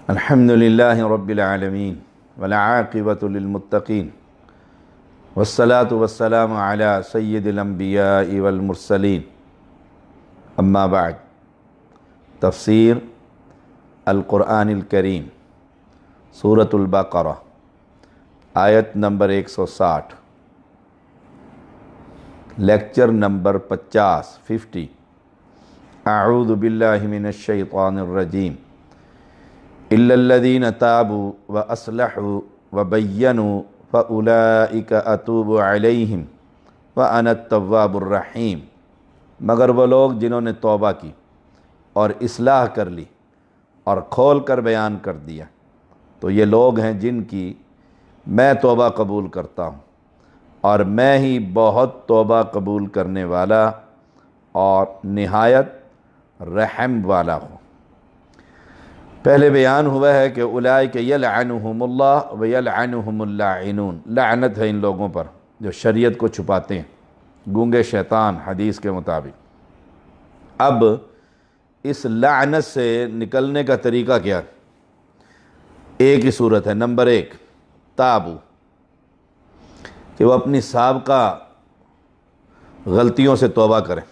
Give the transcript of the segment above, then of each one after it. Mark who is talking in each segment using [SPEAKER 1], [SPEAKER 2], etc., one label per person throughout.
[SPEAKER 1] الحمد للہ رب العالمین والعاقبۃ للمتقین والصلاة والسلام علی سید الانبیاء والمرسلین اما بعد۔ تفسیر القرآن الکریم سورۃ البقرہ آیت نمبر 160، لیکچر نمبر 50 اعوذ باللہ من الشیطان الرجیم الا الذین تابوا واصلحوا وبینوا فاولئک اتوب علیہم وانا التواب الرحیم، مگر وہ لوگ جنہوں نے توبہ کی اور اصلاح کر لی اور کھول کر بیان کر دیا تو یہ لوگ ہیں جن کی میں توبہ قبول کرتا ہوں اور میں ہی بہت توبہ قبول کرنے والا اور نہایت رحم والا ہوں۔ پہلے بیان ہوا ہے کہ اولئک یلعنہم اللہ ویلعنہم اللاعنون، لعنت ہے ان لوگوں پر جو شریعت کو چھپاتے ہیں، گونگے شیطان حدیث کے مطابق۔ اب اس لعنت سے نکلنے کا طریقہ کیا؟ ایک ہی صورت ہے، نمبر 1 تابو، کہ وہ اپنی سابقہ غلطیوں سے توبہ کریں،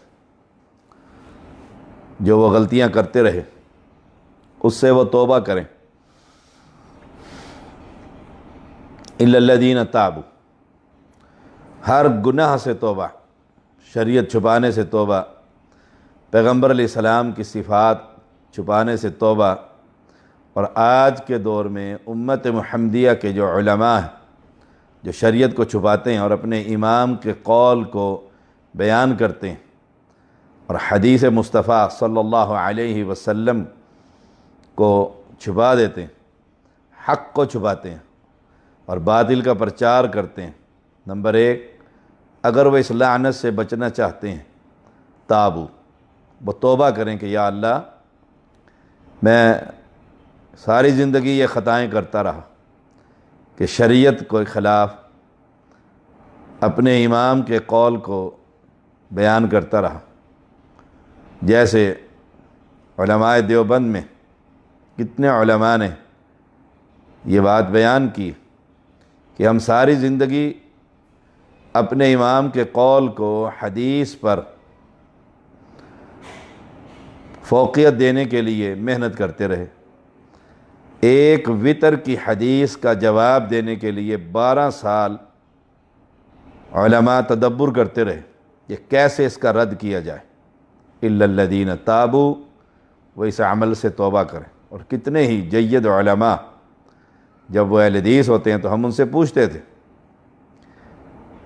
[SPEAKER 1] جو وہ غلطیاں کرتے رہے اس سے وہ توبہ کریں۔ الا الذین تابوا، ہر گناہ سے توبہ، شریعت چھپانے سے توبہ، پیغمبر علیہ السلام کی صفات چھپانے سے توبہ، اور آج کے دور میں امت محمدیہ کے جو علماء ہیں جو شریعت کو چھپاتے ہیں اور اپنے امام کے قول کو بیان کرتے ہیں اور حدیث مصطفیٰ صلی اللہ علیہ وسلم کو چھپا دیتے ہیں، حق کو چھپاتے ہیں اور باطل کا پرچار کرتے ہیں۔ نمبر 1، اگر وہ اس لعنت سے بچنا چاہتے ہیں تابو، وہ توبہ کریں کہ یا اللہ میں ساری زندگی یہ خطائیں کرتا رہا کہ شریعت کے خلاف اپنے امام کے قول کو بیان کرتا رہا، جیسے علماء دیوبند میں کتنے علماء نے یہ بات بیان کی کہ ہم ساری زندگی اپنے امام کے قول کو حدیث پر فوقیت دینے کے لیے محنت کرتے رہے، ایک وتر کی حدیث کا جواب دینے کے لیے 12 سال علماء تدبر کرتے رہے کہ کیسے اس کا رد کیا جائے۔ الا الذین تابوا، وہ اس عمل سے توبہ کریں۔ اور کتنے ہی جید علماء جب وہ اہل حدیث ہوتے ہیں تو ہم ان سے پوچھتے تھے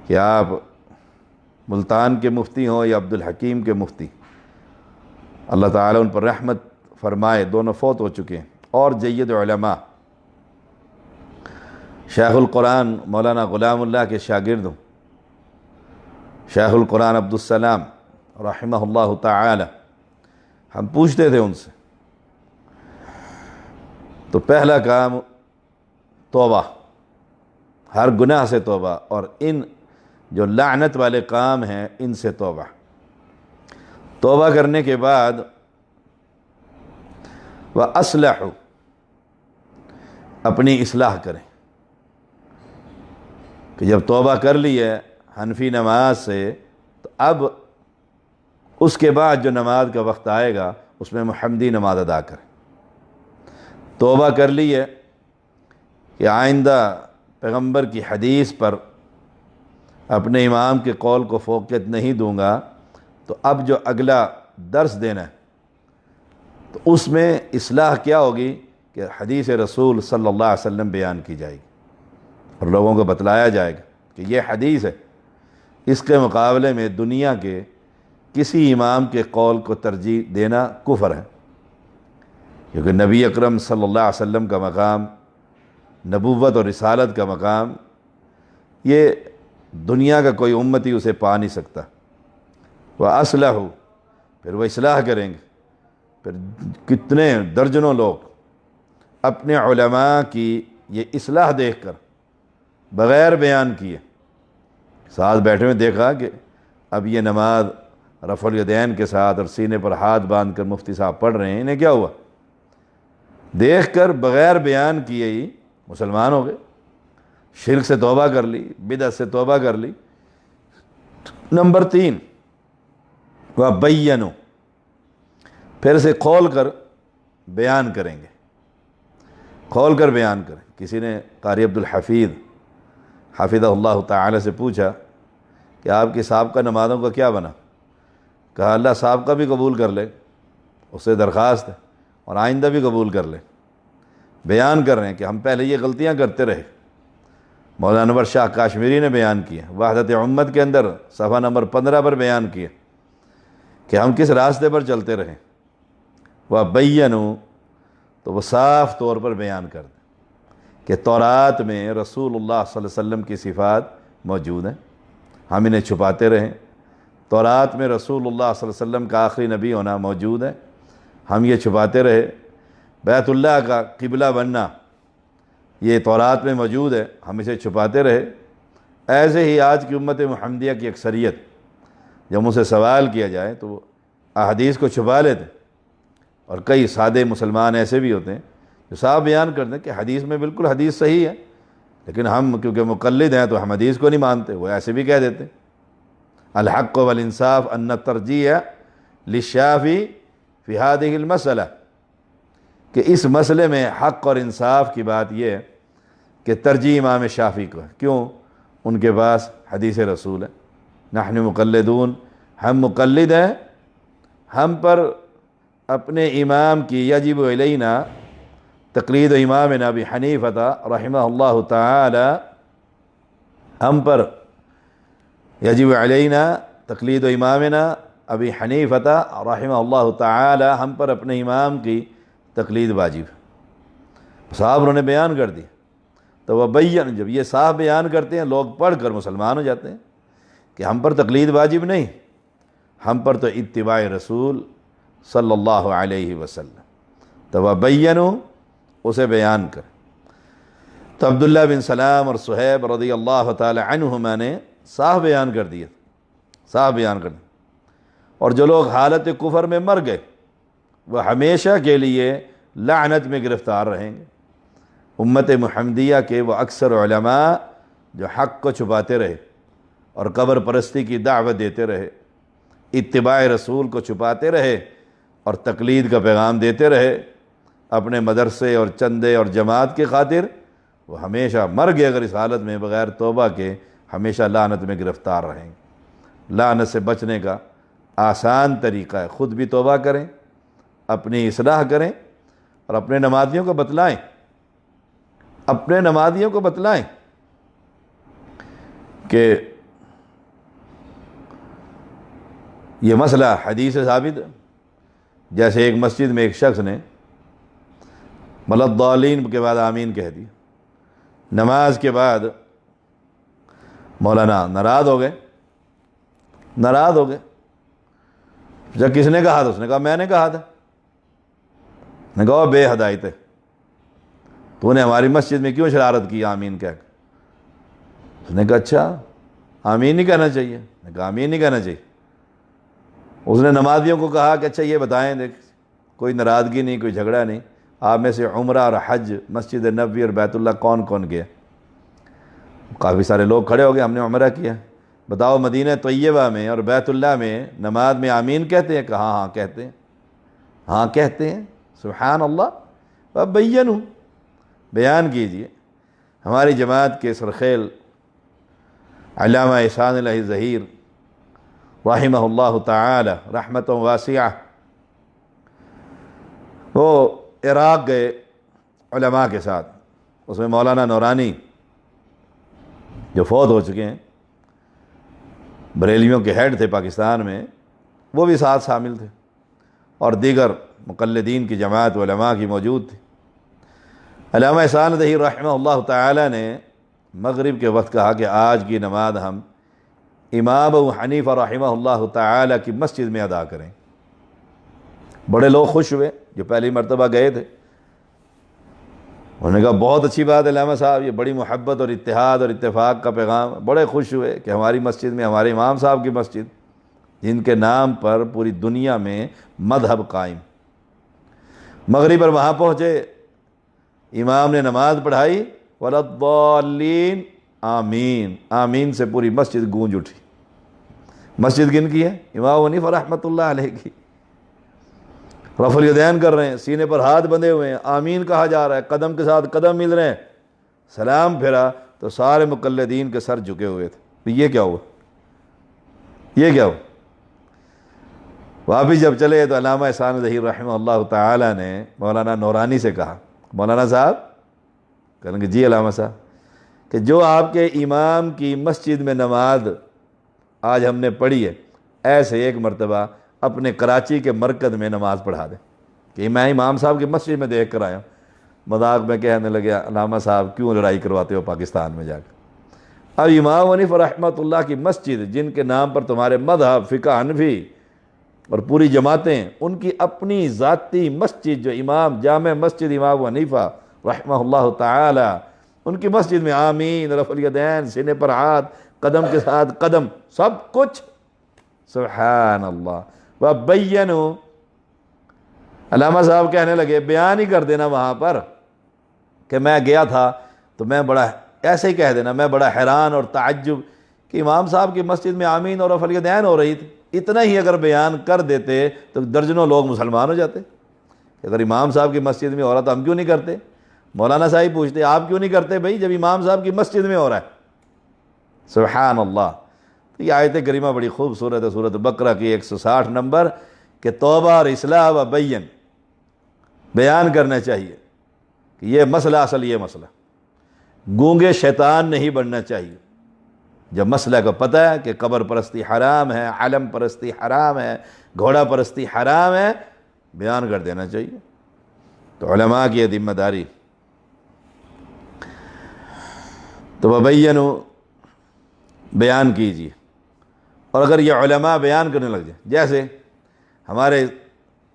[SPEAKER 1] کہ آپ ملتان کے مفتی ہوں یا عبدالحکیم کے مفتی، اللہ تعالیٰ ان پر رحمت فرمائے، دونوں فوت ہو چکے ہیں، اور جید علماء شیخ القرآن مولانا غلام اللہ کے شاگرد ہوں، شیخ القرآن عبدالسلام رحمہ اللہ تعالی، ہم پوچھتے تھے ان سے، تو پہلا کام توبہ، ہر گناہ سے توبہ، اور ان جو لعنت والے کام ہیں ان سے توبہ۔ توبہ کرنے کے بعد وَأَصْلَحُوا، اپنی اصلاح کریں، کہ جب توبہ کر لی ہے حنفی نماز سے تو اب اس کے بعد جو نماز کا وقت آئے گا اس میں محمدی نماز ادا کریں۔ توبہ کر لی ہے کہ آئندہ پیغمبر کی حدیث پر اپنے امام کے قول کو فوقیت نہیں دوں گا، تو اب جو اگلا درس دینا ہے تو اس میں اصلاح کیا ہوگی کہ حدیث رسول صلی اللہ علیہ وسلم بیان کی جائے گی اور لوگوں کو بتلایا جائے گا کہ یہ حدیث ہے، اس کے مقابلے میں دنیا کے کسی امام کے قول کو ترجیح دینا کفر ہے، کیونکہ نبی اکرم صلی اللہ علیہ وسلم کا مقام، نبوت اور رسالت کا مقام، یہ دنیا کا کوئی امتی اسے پا نہیں سکتا۔ وَأَصْلَحُوا، پھر وہ اصلاح کریں گے۔ پھر کتنے درجنوں لوگ اپنے علماء کی یہ اصلاح دیکھ کر بغیر بیان کیے ساتھ بیٹھے ہوئے دیکھا کہ اب یہ نماز رفع الیدین کے ساتھ اور سینے پر ہاتھ باندھ کر مفتی صاحب پڑھ رہے ہیں، انہیں کیا ہوا؟ دیکھ کر بغیر بیان کیے ہی مسلمان ہو گئے، شرک سے توبہ کر لی، بدعت سے توبہ کر لی۔ نمبر 3، وَبَيَّنُوا، پھر سے کھول کر بیان کریں گے، کھول کر بیان کریں۔ کسی نے قاری عبدالحفیظ حافظہ اللہ تعالی سے پوچھا کہ آپ کی سابقہ نمازوں کا کیا بنا؟ کہا اللہ سابقہ بھی قبول کر لے، اس سے درخواست ہے، اور آئندہ بھی قبول کر لے۔ بیان کر رہے ہیں کہ ہم پہلے یہ غلطیاں کرتے رہے۔ مولانا انور شاہ کاشمیری نے بیان کیا وحدت امت کے اندر صفحہ نمبر 15 پر بیان کیا کہ ہم کس راستے پر چلتے رہیں۔ وَبَيَّنُوا، تو وہ صاف طور پر بیان کر دیں کہ تورات میں رسول اللہ صلی اللہ علیہ وسلم کی صفات موجود ہیں، ہم انہیں چھپاتے رہیں۔ تورات میں رسول اللہ صلی اللہ علیہ وسلم کا آخری نبی ہونا موجود ہے، ہم یہ چھپاتے رہے۔ بیت اللہ کا قبلہ بننا یہ تورات میں موجود ہے، ہم اسے چھپاتے رہے۔ ایسے ہی آج کی امت محمدیہ کی اکثریت جب مجھ سے سوال کیا جائے تو وہ احادیث کو چھپا لیتے، اور کئی سادے مسلمان ایسے بھی ہوتے ہیں جو صاحب بیان کر دیں کہ حدیث میں بالکل حدیث صحیح ہے، لیکن ہم کیونکہ مقلد ہیں تو ہم حدیث کو نہیں مانتے، وہ ایسے بھی کہہ دیتے ہیں۔ الحق والانصاف ان الترجیح للشافعی فی ہذہ المسئلہ، کہ اس مسئلے میں حق اور انصاف کی بات یہ ہے کہ ترجیح امام شافعی کو ہے۔ کیوں؟ ان کے پاس حدیث رسول ہے۔ نحن مقلدون، ہم مقلد ہیں، ہم پر اپنے امام کی یجب علینا تقلید امامنا ابی حنیفہ رحمہ اللہ تعالی، ہم پر یجب علینا تقلید امامنا ابی حنیفہ رحمہ اللہ تعالی، ہم پر اپنے امام کی تقلید واجب ہے۔ صاحب انہوں نے بیان کر دی تو وہ بیان، جب یہ صاحب بیان کرتے ہیں لوگ پڑھ کر مسلمان ہو جاتے ہیں کہ ہم پر تقلید واجب نہیں، ہم پر تو اتباع رسول صلی اللہ علیہ وسلم۔ تو وہ بینوا، اسے بیان کر۔ تو عبداللہ بن سلام اور صہیب رضی اللہ تعالی عنہما نے صاحب بیان کر دیا، صاحب بیان کر دیا۔ اور جو لوگ حالت کفر میں مر گئے وہ ہمیشہ کے لیے لعنت میں گرفتار رہیں گے۔ امت محمدیہ کے وہ اکثر علماء جو حق کو چھپاتے رہے اور قبر پرستی کی دعوت دیتے رہے، اتباع رسول کو چھپاتے رہے اور تقلید کا پیغام دیتے رہے اپنے مدرسے اور چندے اور جماعت کی خاطر، وہ ہمیشہ مر گئے اگر اس حالت میں بغیر توبہ کے، ہمیشہ لعنت میں گرفتار رہیں گے۔ لعنت سے بچنے کا آسان طریقہ ہے خود بھی توبہ کریں، اپنی اصلاح کریں، اور اپنے نمازیوں کو بتلائیں، اپنے نمازیوں کو بتلائیں کہ یہ مسئلہ حدیث سے ثابت ہے۔ جیسے ایک مسجد میں ایک شخص نے الضالین کے بعد آمین کہہ دی، نماز کے بعد مولانا ناراض ہو گئے، ناراض ہو گئے۔ جب کس نے کہا تھا؟ اس نے کہا میں نے کہا تھا۔ نے کہا بے ہدایت ہے، تو نے ہماری مسجد میں کیوں شرارت کی آمین کہہ کر؟ اس نے کہا اچھا آمین نہیں کہنا چاہیے؟ نے کہا آمین نہیں کہنا چاہیے۔ اس نے نمازیوں کو کہا کہ اچھا یہ بتائیں، دیکھ کوئی ناراضگی نہیں، کوئی جھگڑا نہیں، آپ میں سے عمرہ اور حج مسجد نبوی اور بیت اللہ کون کون گیا؟ کافی سارے لوگ کھڑے ہو گئے، ہم نے عمرہ کیا۔ بتاؤ مدینہ طیبہ میں اور بیت اللہ میں نماز میں آمین کہتے ہیں؟ کہا ہاں کہتے ہیں، ہاں کہتے ہیں۔ سبحان اللہ۔ اب بیان کیجئے۔ ہماری جماعت کے سرخیل علامہ احسان الہی ظہیر رحمہ اللہ تعالی رحمت واسعہ، وہ عراق گئے علماء کے ساتھ، اس میں مولانا نورانی جو فوت ہو چکے ہیں، بریلیوں کے ہیڈ تھے پاکستان میں، وہ بھی ساتھ شامل تھے، اور دیگر مقلدین کی جماعت علماء کی موجود تھی۔ علامہ احسان ظہیر رحمہ اللہ تعالی نے مغرب کے وقت کہا کہ آج کی نماز ہم امام ابو حنیفہ رحمہ اللہ تعالی کی مسجد میں ادا کریں۔ بڑے لوگ خوش ہوئے جو پہلی مرتبہ گئے تھے، انہوں نے کہا بہت اچھی بات ہے علامہ صاحب، یہ بڑی محبت اور اتحاد اور اتفاق کا پیغام۔ بڑے خوش ہوئے کہ ہماری مسجد میں ہمارے امام صاحب کی مسجد، جن کے نام پر پوری دنیا میں مذہب قائم۔ مغرب پر وہاں پہنچے امام نے نماز پڑھائی وَلَضَّالِّينَ آمین، آمین سے پوری مسجد گونج اٹھی۔ مسجد کن کی ہے؟ امام حنیفہ رحمۃ اللہ علیہ کی۔ رفع الیدین کر رہے ہیں، سینے پر ہاتھ بندھے ہوئے ہیں، آمین کہا جا رہا ہے، قدم کے ساتھ قدم مل رہے ہیں۔ سلام پھرا تو سارے مقلدین کے سر جھکے ہوئے تھے، یہ کیا ہوا؟ یہ کیا ہوا؟ واپس جب چلے تو علامہ احسان ظہیر رحمہ اللہ تعالی نے مولانا نورانی سے کہا، مولانا صاحب کہیں گے جی علامہ صاحب، کہ جو آپ کے امام کی مسجد میں نماز آج ہم نے پڑھی ہے، ایسے ایک مرتبہ اپنے کراچی کے مرکز میں نماز پڑھا دیں۔ کہ میں امام صاحب کی مسجد میں دیکھ کر آیا ہوں۔ مذاق میں کہنے لگے علامہ صاحب کیوں لڑائی کرواتے ہو پاکستان میں جا کر؟ اب امام حنیفہ رحمۃ اللہ کی مسجد، جن کے نام پر تمہارے مذہب فقہ حنفی اور پوری جماعتیں، ان کی اپنی ذاتی مسجد جو امام جامع مسجد امام حنیفہ رحمہ اللہ تعالی، ان کی مسجد میں آمین، رفع الیدین، سینے پر ہاتھ، قدم کے ساتھ قدم، سب کچھ۔ سبحان اللہ۔ وَبَيَّنُوا، علامہ صاحب کہنے لگے بیان ہی کر دینا وہاں پر کہ میں گیا تھا تو میں بڑا، ایسے ہی کہہ دینا میں بڑا حیران اور تعجب کہ امام صاحب کی مسجد میں آمین اور رفع الیدین ہو رہی تھی۔ اتنا ہی اگر بیان کر دیتے تو درجنوں لوگ مسلمان ہو جاتے۔ اگر امام صاحب کی مسجد میں ہو رہا تو ہم کیوں نہیں کرتے؟ مولانا صاحب پوچھتے آپ کیوں نہیں کرتے بھائی جب امام صاحب کی مسجد میں ہو رہا ہے؟ سبحان اللہ۔ تو یہ آیت کریمہ بڑی خوبصورت ہے، سورۃ بقرہ کی 160 نمبر، کہ توبہ اور اصلاح و بین، بیان کرنا چاہیے کہ یہ مسئلہ، اصل یہ مسئلہ، گونگے شیطان نہیں بننا چاہیے۔ جب مسئلہ کو پتہ ہے کہ قبر پرستی حرام ہے، علم پرستی حرام ہے، گھوڑا پرستی حرام ہے، بیان کر دینا چاہیے۔ تو علماء کی یہ ذمہ داری۔ تو وبینوا، بیان کیجیے۔ اور اگر یہ علماء بیان کرنے لگ جائیں، جیسے ہمارے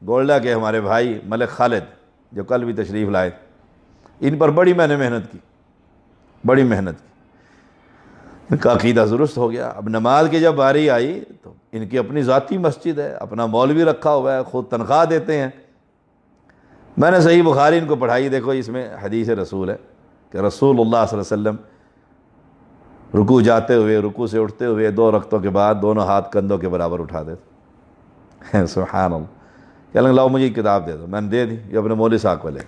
[SPEAKER 1] گولڈا کے ہمارے بھائی ملک خالد جو کل بھی تشریف لائے، ان پر بڑی میں نے محنت کی، بڑی محنت کی، ان کا عقیدہ درست ہو گیا۔ اب نماز کی جب باری آئی تو ان کی اپنی ذاتی مسجد ہے، اپنا مولوی رکھا ہوا ہے، خود تنخواہ دیتے ہیں۔ میں نے صحیح بخاری ان کو پڑھائی، دیکھو اس میں حدیث رسول ہے کہ رسول اللہ صلی اللہ علیہ وسلم رکوع جاتے ہوئے، رکوع سے اٹھتے ہوئے 2 رکعتوں کے بعد دونوں ہاتھ کندھوں کے برابر اٹھا دیتے۔ سبحان اللہ۔ کہنے لگے لاؤ مجھے کتاب دے دو، میں نے دے دی، یہ اپنے مولوی صاحب کو لے۔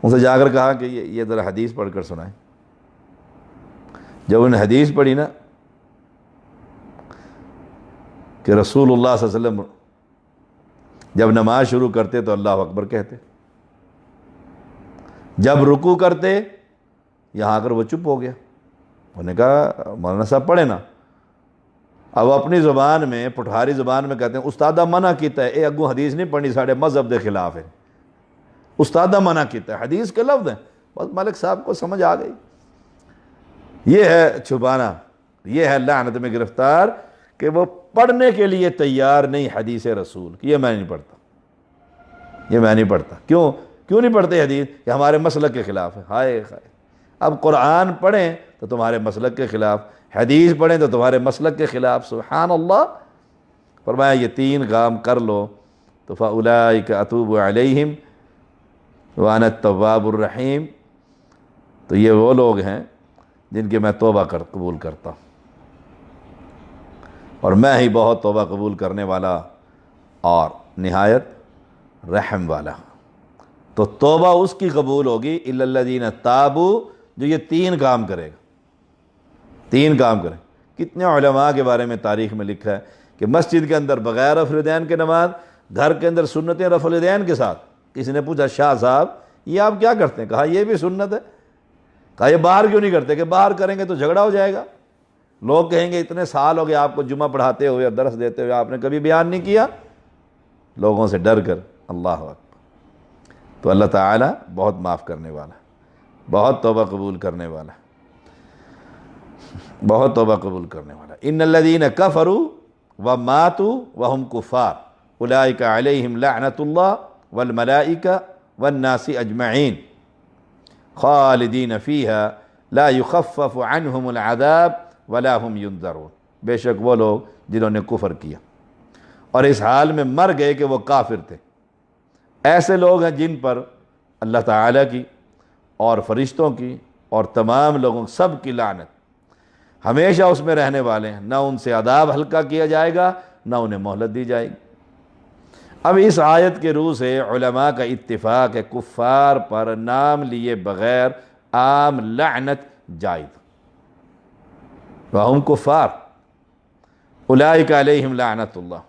[SPEAKER 1] ان سے جا کر کہا کہ یہ ذرا حدیث پڑھ کر سنائیں۔ جب انہوں نے حدیث پڑھی نا کہ رسول اللہ صلی اللہ علیہ وسلم جب نماز شروع کرتے تو اللہ اکبر کہتے، جب رکوع کرتے یہاں آ کر وہ چپ ہو گیا۔ انہوں نے کہا مولانا صاحب پڑھے نا۔ اب اپنی زبان میں، پٹھاری زبان میں کہتے ہیں استادہ منع کیتا ہے، اے اگوں حدیث نہیں پڑھنی، ساڑھے مذہب دے خلاف ہے۔ استادہ منع کیتا ہے، حدیث کے لفظ ہیں۔ بس ملک صاحب کو سمجھ آ گئی۔ یہ ہے چھپانا، یہ ہے لعنت میں گرفتار کہ وہ پڑھنے کے لیے تیار نہیں حدیث رسول، کہ یہ میں نہیں پڑھتا، یہ میں نہیں پڑھتا۔ کیوں نہیں پڑھتے حدیث؟ کہ ہمارے مسلک کے خلاف ہے۔ ہائے ہائے، اب قرآن پڑھیں تو تمہارے مسلک کے خلاف، حدیث پڑھیں تو تمہارے مسلک کے خلاف۔ سبحان اللہ۔ فرمایا یہ 3 کام کر لو تو فَأُولَٰئِكَ أَتُوبُ عَلَيْهِمْ وَأَنَا التَّوَّابُ الرَّحِيمُ، تو یہ وہ لوگ ہیں جن کے میں توبہ قبول کرتا ہوں، اور میں ہی بہت توبہ قبول کرنے والا اور نہایت رحم والا ہوں۔ تو توبہ اس کی قبول ہوگی اِلَّا الَّذِينَ تَابُوا، جو یہ 3 کام کرے گا۔ 3 کام کریں۔ کتنے علماء کے بارے میں تاریخ میں لکھا ہے کہ مسجد کے اندر بغیر رفع الیدین کے نماز، گھر کے اندر سنتیں رفع الیدین کے ساتھ۔ کسی نے پوچھا شاہ صاحب یہ آپ کیا کرتے ہیں؟ کہا یہ بھی سنت ہے۔ کہا یہ باہر کیوں نہیں کرتے؟ کہ باہر کریں گے تو جھگڑا ہو جائے گا، لوگ کہیں گے اتنے سال ہو گئے آپ کو جمعہ پڑھاتے ہوئے اور درس دیتے ہوئے، آپ نے کبھی بیان نہیں کیا، لوگوں سے ڈر کر۔ اللہ اکبر۔ تو اللہ تعالیٰ بہت معاف کرنے والا، بہت توبہ قبول کرنے والا، بہت توبہ قبول کرنے والا۔ ان الذین کفروا وماتوا وهم کفار اولئک علیہم لعنۃ اللہ والملائکہ والناس اجمعین خالدین فیہا لا یخفف عنہم العذاب ولا هم ینظرون۔ بے شک وہ لوگ جنہوں نے کفر کیا اور اس حال میں مر گئے کہ وہ کافر تھے، ایسے لوگ ہیں جن پر اللہ تعالیٰ کی اور فرشتوں کی اور تمام لوگوں سب کی لعنت، ہمیشہ اس میں رہنے والے ہیں، نہ ان سے عذاب ہلکا کیا جائے گا نہ انہیں مہلت دی جائے گی۔ اب اس آیت کے روح سے علماء کا اتفاق ہے کفار پر نام لیے بغیر عام لعنت جائز، وہم کفار اولئک علیہم لعنت اللہ۔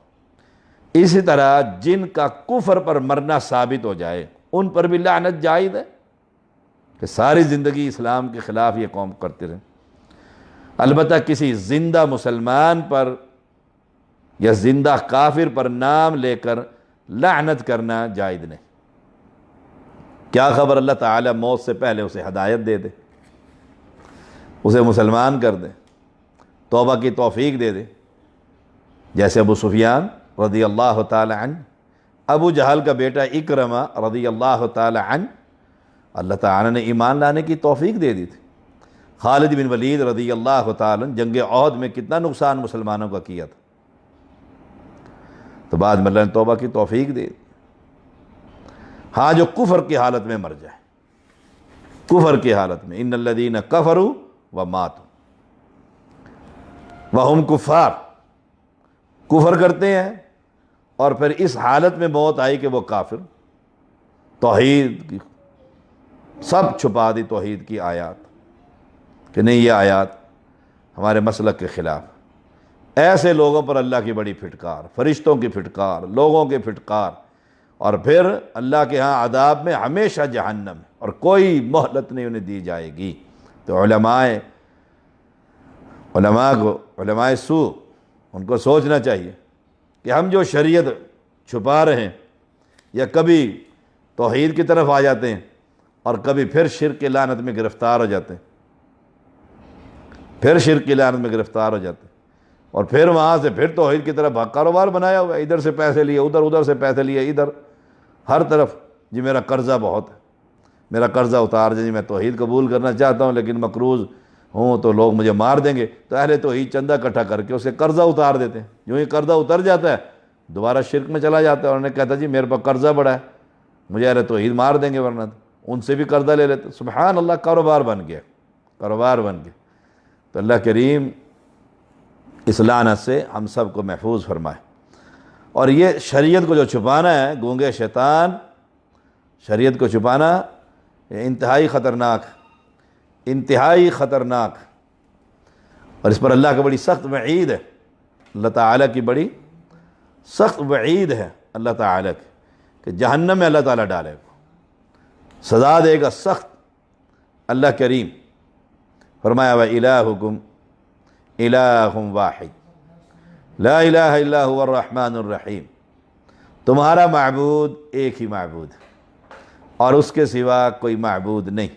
[SPEAKER 1] اسی طرح جن کا کفر پر مرنا ثابت ہو جائے ان پر بھی لعنت جائز ہے کہ ساری زندگی اسلام کے خلاف یہ قوم کرتے رہے۔ البتہ کسی زندہ مسلمان پر یا زندہ کافر پر نام لے کر لعنت کرنا جائز نہیں۔ کیا خبر اللہ تعالیٰ موت سے پہلے اسے ہدایت دے دے، اسے مسلمان کر دے، توبہ کی توفیق دے دے، جیسے ابو سفیان رضی اللہ تعالی عنہ، ابو جہل کا بیٹا اکرمہ رضی اللہ تعالی عنہ، اللہ تعالیٰ نے ایمان لانے کی توفیق دے دی تھی۔ خالد بن ولید رضی اللہ تعالی عنہ جنگ احد میں کتنا نقصان مسلمانوں کا کیا تھا، تو بعد میں اللہ نے توبہ کی توفیق دے دی۔ ہاں جو کفر کی حالت میں مر جائے، کفر کی حالت میں، ان الذین کفروا وماتوا وہم کفار، کفر کرتے ہیں اور پھر اس حالت میں موت آئی کہ وہ کافر، توحید کی سب چھپا دی، توحید کی آیات کہ نہیں یہ آیات ہمارے مسلک کے خلاف۔ ایسے لوگوں پر اللہ کی بڑی پھٹکار، فرشتوں کی پھٹکار، لوگوں کی پھٹکار، اور پھر اللہ کے ہاں عذاب میں ہمیشہ جہنم ہے اور کوئی مہلت نہیں انہیں دی جائے گی۔ تو علماء سو ان کو سوچنا چاہیے کہ ہم جو شریعت چھپا رہے ہیں یا کبھی توحید کی طرف آ جاتے ہیں اور کبھی پھر شرک کی لعنت میں گرفتار ہو جاتے ہیں، پھر شرک کی لعنت میں گرفتار ہو جاتے ہیں، اور پھر وہاں سے پھر توحید کی طرف کاروبار بنایا ہوا ہے، ادھر سے پیسے لیے ادھر، ادھر سے پیسے لیے ادھر، ہر طرف جی میرا قرضہ بہت ہے، میرا قرضہ اتار دیں، جی میں توحید قبول کرنا چاہتا ہوں لیکن مقروض ہوں تو لوگ مجھے مار دیں گے، تو اہل توحید چندہ اکٹھا کر کے اسے قرضہ اتار دیتے ہیں، یوں ہی قرضہ اتر جاتا ہے دوبارہ شرک میں چلا جاتا ہے، اور انہیں کہتا جی میرے پاس قرضہ بڑا ہے، مجھے اہل توحید مار دیں گے ورنہ، ان سے بھی قرضہ لے لیتے، سبحان اللہ، کاروبار بن گیا، کاروبار بن گیا۔ تو اللہ کریم اس لعنت سے ہم سب کو محفوظ فرمائے۔ اور یہ شریعت کو جو چھپانا ہے، گونگے شیطان، شریعت کو چھپانا یہ انتہائی خطرناک، انتہائی خطرناک، اور اس پر اللہ کا بڑی سخت وعید ہے، اللہ تعالیٰ کی بڑی سخت وعید ہے اللہ تعالیٰ کی کہ جہنم میں اللہ تعالیٰ ڈالے گا، سزا دے گا سخت۔ اللہ کریم فرمایا وَإِلَٰهُكُمْ إِلَٰهٌ وَاحِدٌ لَا إِلَٰهَ إِلَّا هُوَ الرَّحْمَٰنُ الرَّحِيمُ، تمہارا معبود ایک ہی معبود ہے اور اس کے سوا کوئی معبود نہیں،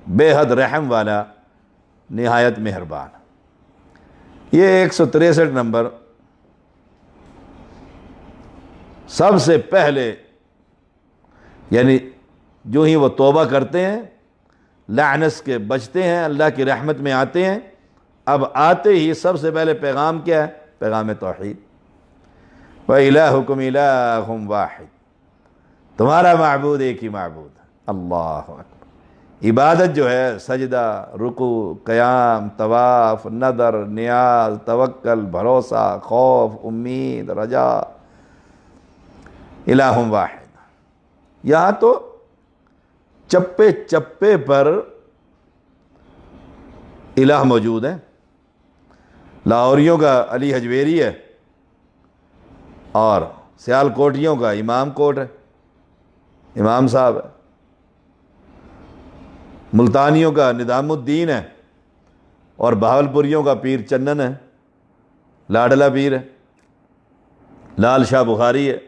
[SPEAKER 1] بے حد رحم والا، نہایت مہربان۔ یہ 163 نمبر سب سے پہلے، یعنی جو ہی وہ توبہ کرتے ہیں، لعنت کے بچتے ہیں، اللہ کی رحمت میں آتے ہیں، اب آتے ہی سب سے پہلے پیغام کیا ہے؟ پیغام توحید۔ وَإِلَٰهُكُمْ إِلَٰهٌ وَاحِدٌ، تمہارا معبود ایک ہی معبود ہے، اللہ اکبر۔ عبادت جو ہے، سجدہ، رکوع، قیام، طواف، نظر، نیاز، توکل، بھروسہ، خوف، امید، رجا، الہ واحد۔ یہاں تو چپے چپے پر الہ موجود ہے۔ لاہوریوں کا علی حجویری ہے اور سیال کوٹیوں کا امام کوٹ ہے، امام صاحب ہے، ملتانیوں کا نظام الدین ہے، اور بہاولپوریوں کا پیر چنن ہے، لاڈلا پیر ہے، لال شاہ بخاری ہے۔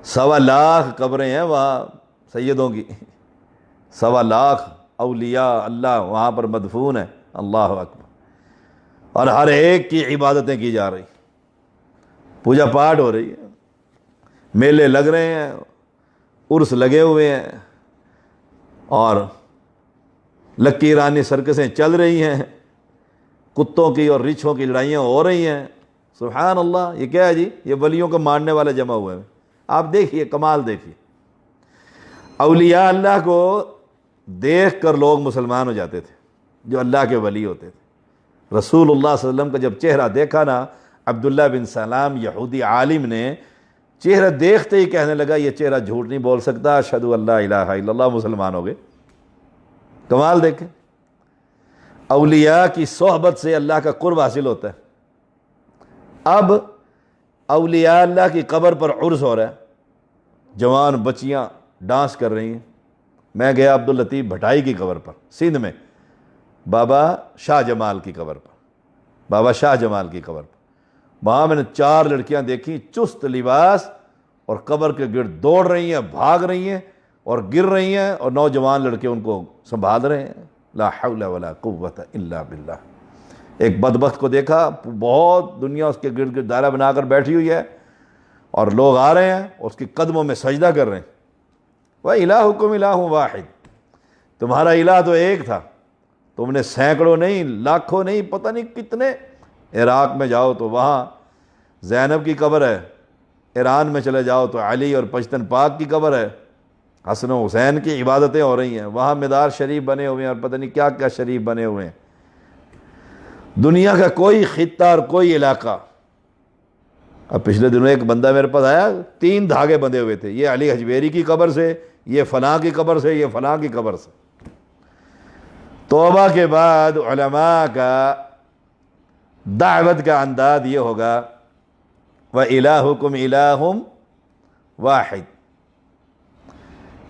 [SPEAKER 1] 1.25 لاکھ قبریں ہیں وہاں سیدوں کی، 1.25 لاکھ اولیاء اللہ وہاں پر مدفون ہیں، اللہ اکبر، اور ہر ایک کی عبادتیں کی جا رہی، پوجا پاٹ ہو رہی ہے، میلے لگ رہے ہیں، عرس لگے ہوئے ہیں، اور لکی رانی سرکسیں چل رہی ہیں، کتوں کی اور ریچھوں کی لڑائیاں ہو رہی ہیں، سبحان اللہ۔ یہ کیا ہے جی؟ یہ ولیوں کو ماننے والے جمع ہوئے ہیں، آپ دیکھیے کمال دیکھیے، اولیاء اللہ کو دیکھ کر لوگ مسلمان ہو جاتے تھے جو اللہ کے ولی ہوتے تھے۔ رسول اللہ صلی اللہ علیہ وسلم کا جب چہرہ دیکھا نا، عبداللہ بن سلام یہودی عالم نے چہرہ دیکھتے ہی کہنے لگا یہ چہرہ جھوٹ نہیں بول سکتا، اشہد ان لا الہ الا اللہ، مسلمان ہو گئے۔ کمال دیکھیں، اولیاء کی صحبت سے اللہ کا قرب حاصل ہوتا ہے۔ اب اولیاء اللہ کی قبر پر عرس ہو رہا ہے، جوان بچیاں ڈانس کر رہی ہیں۔ میں گیا عبداللطیف بھٹائی کی قبر پر سندھ میں، بابا شاہ جمال کی قبر پر، بابا شاہ جمال کی قبر پر۔ وہاں میں نے 4 لڑکیاں دیکھی، چست لباس، اور قبر کے گرد دوڑ رہی ہیں، بھاگ رہی ہیں اور گر رہی ہیں، اور نوجوان لڑکے ان کو سنبھال رہے ہیں۔ لا حول ولا قوت الا باللہ۔ ایک بدبخت کو دیکھا، بہت دنیا اس کے گرد گرد دائرہ بنا کر بیٹھی ہوئی ہے، اور لوگ آ رہے ہیں اور اس کی قدموں میں سجدہ کر رہے ہیں۔ وَإِلَٰهُكُمْ إِلَٰهٌ وَاحِدٌ، تمہارا الہ تو ایک تھا، تم نے سینکڑوں نہیں، لاکھوں نہیں، پتہ نہیں کتنے۔ عراق میں جاؤ تو وہاں زینب کی قبر ہے، ایران میں چلے جاؤ تو علی اور پشتن پاک کی قبر ہے، حسن و حسین کی عبادتیں ہو رہی ہیں، وہاں مدار شریف بنے ہوئے ہیں اور پتہ نہیں کیا کیا شریف بنے ہوئے ہیں۔ دنیا کا کوئی خطہ اور کوئی علاقہ، اب پچھلے دنوں ایک بندہ میرے پاس آیا، 3 دھاگے بندھے ہوئے تھے، یہ علی حجویری کی قبر سے، یہ فلاں کی قبر سے، یہ فلاں کی قبر سے۔ توبہ کے بعد علماء کا دعوت کا انداز یہ ہوگا، وَإِلَٰهُكُمْ إِلَٰهٌ وَاحِدٌ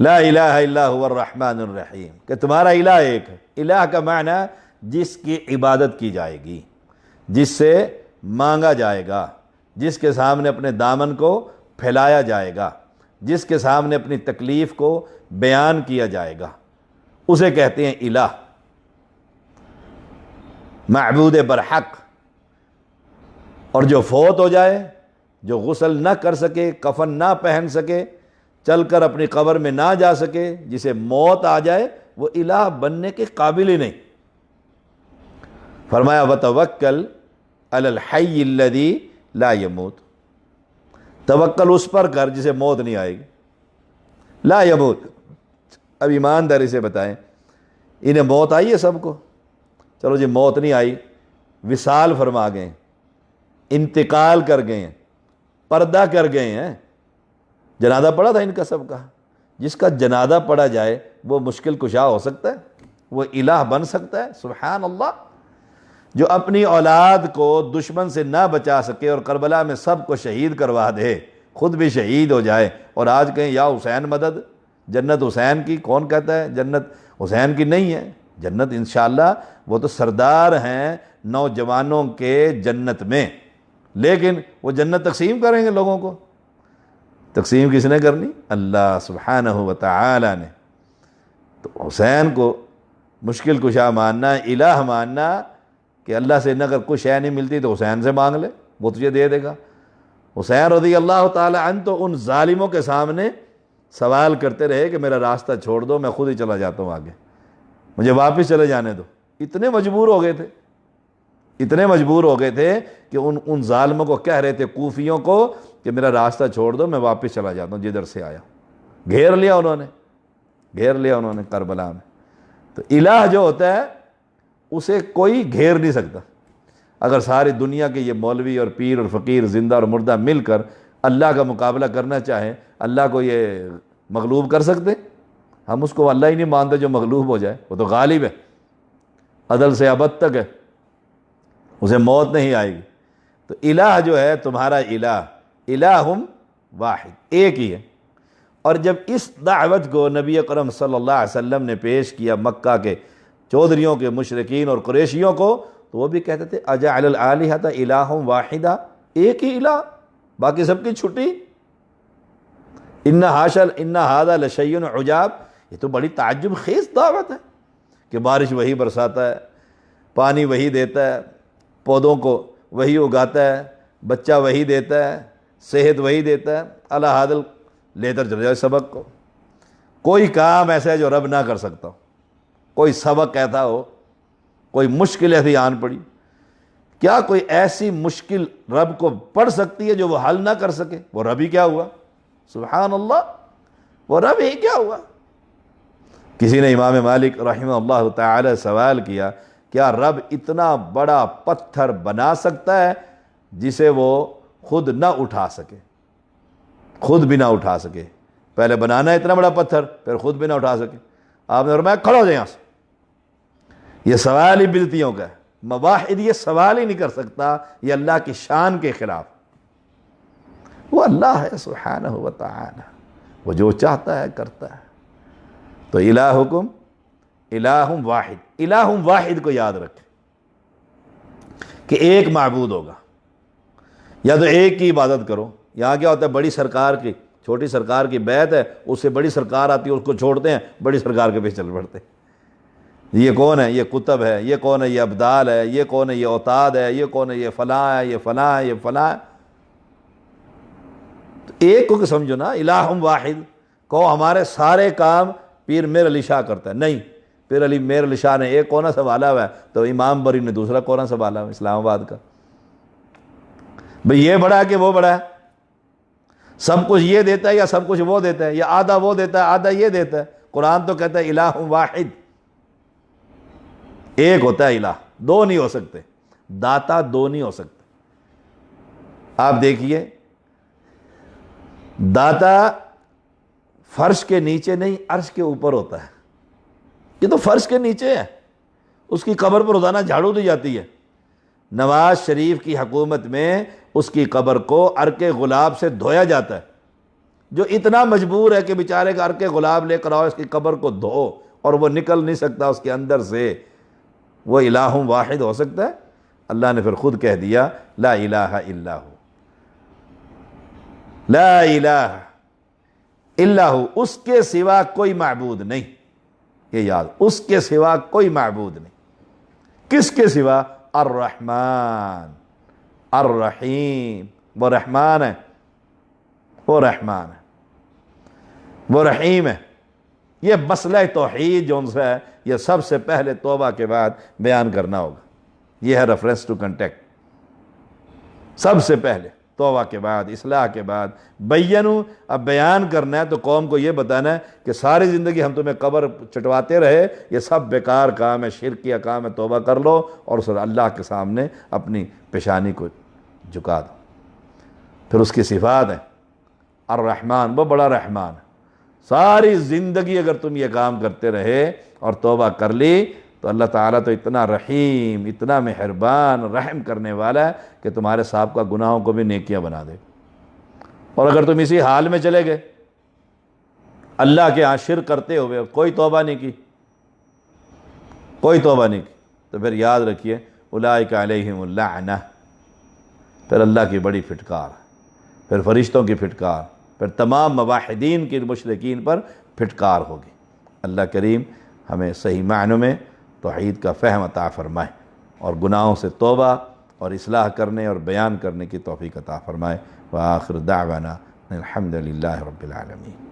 [SPEAKER 1] لا الہ الا هو الرحمن الرحیم، کہ تمہارا الہ ایک ہے۔ الہ کا معنی جس کی عبادت کی جائے گی، جس سے مانگا جائے گا، جس کے سامنے اپنے دامن کو پھیلایا جائے گا، جس کے سامنے اپنی تکلیف کو بیان کیا جائے گا، اسے کہتے ہیں الہ، معبود برحق۔ اور جو فوت ہو جائے، جو غسل نہ کر سکے، کفن نہ پہن سکے، چل کر اپنی قبر میں نہ جا سکے، جسے موت آ جائے، وہ الہ بننے کے قابل ہی نہیں۔ فرمایا وَتَوَكَّلْ عَلَى الْحَيِّ الَّذِي لَا يَمُوتُ، توکل اس پر کر جسے موت نہیں آئے گی۔ لا يموت، اب ایمانداری سے بتائیں، انہیں موت آئی ہے سب کو؟ چلو جی موت نہیں آئی، وصال فرما گئے، انتقال کر گئے ہیں، پردہ کر گئے ہیں، جنازہ پڑا تھا ان کا سب کا۔ جس کا جنازہ پڑا جائے وہ مشکل کشا ہو سکتا ہے، وہ الہ بن سکتا ہے؟ سبحان اللہ۔ جو اپنی اولاد کو دشمن سے نہ بچا سکے اور کربلا میں سب کو شہید کروا دے، خود بھی شہید ہو جائے، اور آج کہیں یا حسین مدد، جنت حسین کی، کون کہتا ہے جنت حسین کی نہیں ہے؟ جنت انشاءاللہ وہ تو سردار ہیں نوجوانوں کے جنت میں، لیکن وہ جنت تقسیم کریں گے لوگوں کو۔ تقسیم کس نے کرنی؟ اللہ سبحانہ و تعالی نے۔ تو حسین کو مشکل کشا ماننا، الہ ماننا، کہ اللہ سے اگر کوئی شے نہیں ملتی تو حسین سے مانگ لے، وہ تجھے دے دے گا۔ حسین رضی اللہ تعالی عنہ تو ان ظالموں کے سامنے سوال کرتے رہے کہ میرا راستہ چھوڑ دو، میں خود ہی چلا جاتا ہوں آگے، مجھے واپس چلے جانے دو۔ اتنے مجبور ہو گئے تھے، اتنے مجبور ہو گئے تھے کہ ان ظالموں کو کہہ رہے تھے، کوفیوں کو، کہ میرا راستہ چھوڑ دو، میں واپس چلا جاتا ہوں جدھر سے آیا۔ گھیر لیا انہوں نے کربلا میں۔ تو الہ جو ہوتا ہے اسے کوئی گھیر نہیں سکتا۔ اگر ساری دنیا کے یہ مولوی اور پیر اور فقیر، زندہ اور مردہ مل کر اللہ کا مقابلہ کرنا چاہیں، اللہ کو یہ مغلوب کر سکتے؟ ہم اس کو اللہ ہی نہیں مانتے جو مغلوب ہو جائے، وہ تو غالب ہے، عدل سے ابد تک ہے، اسے موت نہیں آئے گی۔ تو الہ جو ہے تمہارا الہ، الہ واحد، ایک ہی ہے۔ اور جب اس دعوت کو نبی اکرم صلی اللہ علیہ وسلم نے پیش کیا مکہ کے چودھریوں کے، مشرکین اور قریشیوں کو، تو وہ بھی کہتے تھے اجعل الآلہۃ الہ واحدہ، ایک ہی الہ، باقی سب کی چھٹی۔ ان ھذا لشیء عجاب، یہ تو بڑی تعجب خیز دعوت ہے کہ بارش وہی برساتا ہے، پانی وہی دیتا ہے، پودوں کو وہی اگاتا ہے، بچہ وہی دیتا ہے، صحت وہی دیتا ہے۔ اللہ حاضل لیتے چلے جائے سبق کو۔ کوئی کام ایسا ہے جو رب نہ کر سکتا ہو، کوئی سبق ایسا ہو، کوئی مشکل ایسی آن پڑی، کیا کوئی ایسی مشکل رب کو پڑ سکتی ہے جو وہ حل نہ کر سکے؟ وہ رب ہی کیا ہوا؟ سبحان اللہ، وہ رب ہی کیا ہوا؟ کسی نے امام مالک رحمہ اللہ تعالی سوال کیا، کیا رب اتنا بڑا پتھر بنا سکتا ہے جسے وہ خود نہ اٹھا سکے، خود بھی نہ اٹھا سکے؟ پہلے بنانا ہے اتنا بڑا پتھر، پھر خود بھی نہ اٹھا سکے۔ آپ نے فرمایا کھڑا ہو جائے یہاں سے، یہ سوال ہی بدعتیوں کا ہے۔ مواحد یہ سوال ہی نہیں کر سکتا، یہ اللہ کی شان کے خلاف۔ وہ اللہ ہے سبحانہ و تعالی، وہ جو چاہتا ہے کرتا ہے۔ تو الہکم الہ واحد، الہ واحد کو یاد رکھیں کہ ایک معبود ہوگا، یا تو ایک کی عبادت کرو۔ یہاں کیا ہوتا ہے، بڑی سرکار کی، چھوٹی سرکار کی بیعت ہے، اس سے بڑی سرکار آتی ہے، اس کو چھوڑتے ہیں، بڑی سرکار کے پیچھے چل پڑتے ہیں۔ یہ کون ہے؟ یہ قطب ہے، یہ کون ہے؟ یہ ابدال ہے، یہ کون ہے؟ یہ اوتاد ہے، یہ کون ہے؟ یہ فلاں ہے، یہ فلاں ہے، یہ فلاں ہے۔ تو ایک کو سمجھو نا، الہ واحد کو ہمارے سارے کام پیر میر علی شاہ کرتا ہے، نہیں، پیر علی میر علی شاہ نے ایک کونا سنبھالا ہوا ہے تو امام بری نے دوسرا کونا سنبھالا ہوا ہے اسلام آباد کا۔ بھئی یہ بڑا ہے کہ وہ بڑا ہے؟ سب کچھ یہ دیتا ہے یا سب کچھ وہ دیتا ہے، یا آدھا وہ دیتا ہے آدھا یہ دیتا ہے؟ قرآن تو کہتا ہے الہ واحد، ایک ہوتا ہے الہ، دو نہیں ہو سکتے، داتا دو نہیں ہو سکتے۔ آپ دیکھیے، داتا فرش کے نیچے نہیں، عرش کے اوپر ہوتا ہے۔ یہ تو فرش کے نیچے ہے، اس کی قبر پر روزانہ جھاڑو دی جاتی ہے۔ نواز شریف کی حکومت میں اس کی قبر کو عرق گلاب سے دھویا جاتا ہے، جو اتنا مجبور ہے کہ بیچارے کا عرق گلاب لے کر آؤ، اس کی قبر کو دھو، اور وہ نکل نہیں سکتا اس کے اندر سے۔ وہ الہ واحد ہو سکتا ہے؟ اللہ نے پھر خود کہہ دیا لا الہ الا ہو، لا الہ الا ہو، اس کے سوا کوئی معبود نہیں۔ یہ یاد، اس کے سوا کوئی معبود نہیں۔ کس کے سوا؟ الرحمن الرحیم، وہ رحمان ہے، وہ رحمان ہے، وہ رحیم ہے۔ یہ مسئلہ توحید جو ان سے ہے، یہ سب سے پہلے توبہ کے بعد بیان کرنا ہوگا۔ یہ ہے ریفرنس ٹو کنٹیکٹ، سب سے پہلے توبہ کے بعد، اصلاح کے بعد بینو۔ اب بیان کرنا ہے تو قوم کو یہ بتانا ہے کہ ساری زندگی ہم تمہیں قبر چٹواتے رہے، یہ سب بیکار کام ہے، شرکیہ کام ہے، توبہ کر لو اور اس اللہ کے سامنے اپنی پیشانی کو جھکا دو۔ پھر اس کی صفات ہیں، الرحمن، وہ بڑا رحمان ہے۔ ساری زندگی اگر تم یہ کام کرتے رہے اور توبہ کر لی تو اللہ تعالیٰ تو اتنا رحیم، اتنا مہربان، رحم کرنے والا ہے کہ تمہارے سابقہ گناہوں کو بھی نیکیاں بنا دے۔ اور اگر تم اسی حال میں چلے گئے، اللہ کے ہاں شرک کرتے ہوئے، کوئی توبہ نہیں کی، کوئی توبہ نہیں کی، تو پھر یاد رکھیے اولئک علیہم اللعنہ، پھر اللہ کی بڑی پھٹکار، پھر فرشتوں کی پھٹکار، پھر تمام موحدین کی، مشرکین پر پھٹکار ہوگی۔ اللہ کریم ہمیں صحیح معنوں میں توحید کا فہم عطا فرمائے، اور گناہوں سے توبہ اور اصلاح کرنے اور بیان کرنے کی توفیق عطا فرمائے۔ وآخر دعوانا الحمد للہ رب العالمین۔